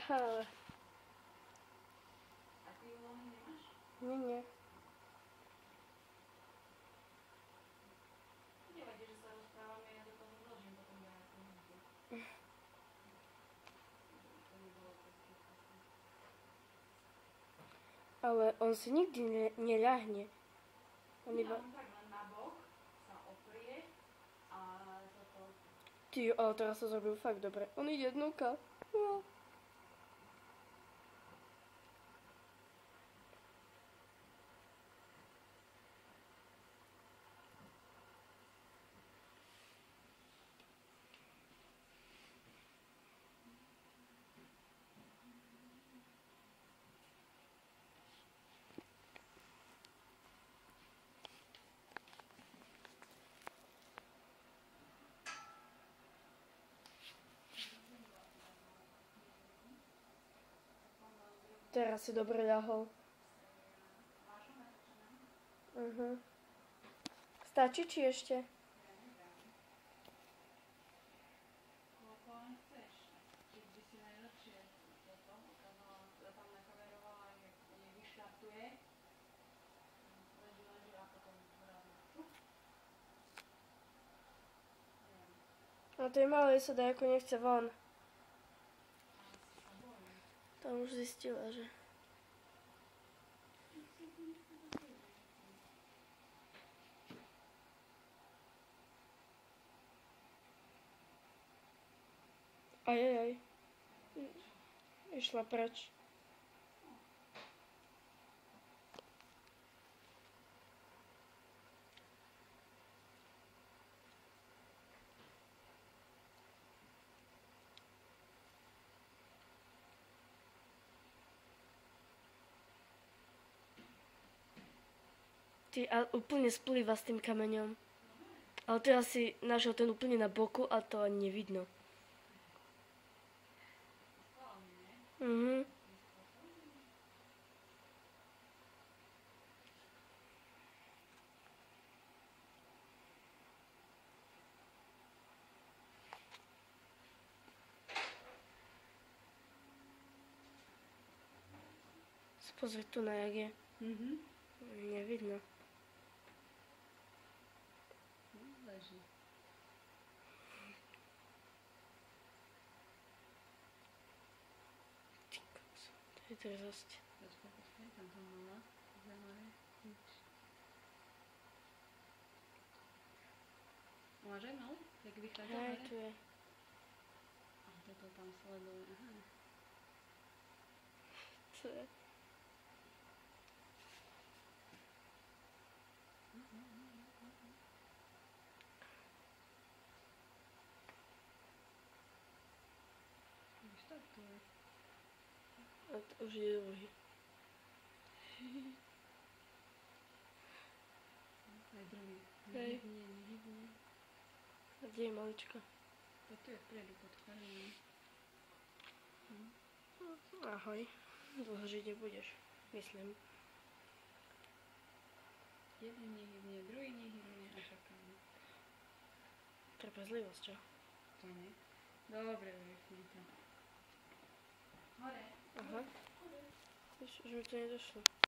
Ale... A ty úlohy nemáš? Nie. Nevadí, že sa rozprávame, ja do toho vložím potom nejakú hudbu. To by bolo také. Ale on si nikdy neľahne. On Nie, iba... on tak len na bok sa oprie a toto... Ty, ale teraz sa zrobil fakt dobre. On ide dnuka. No. Teraz si dobre ľahol. Stačí či ešte? Ja neviem. Koľko len chceš. Keď by si najlepšie toto ukázala, tam nakamerovala, jak vyštartuje. Leží a potom zrazu. Neviem. No tej malej sa dá ako nechce von. Asi sa bojím. Tam už zistila, že... Ajajaj. Išla preč. Ty, a úplne splýva s tým kameňom. Ale teraz si našiel ten úplne na boku a to ani nevidno. Pozri tu na jak je. Nevidno. Leží. Ty kokso, to je drzosť. Počkaj, tam to mala. Zaujímavé. Nič. Máš aj malý? Jak vychádza Hej, hore? tu je. A toto tam sleduje. Aha. Tu je. Štartuje. A to už je druhý. Aj druhý. Hej. Nehybne. A kde je malička? To tu je vpredu pod chorým. Ahoj. Dlho žiť nebudeš, myslím. Jeden nehybne, druhý nehybne a čakáme. Trpezlivosť, čo? To nie. Dobre, vypni to. Hore. Aha. Už mi to nedošlo.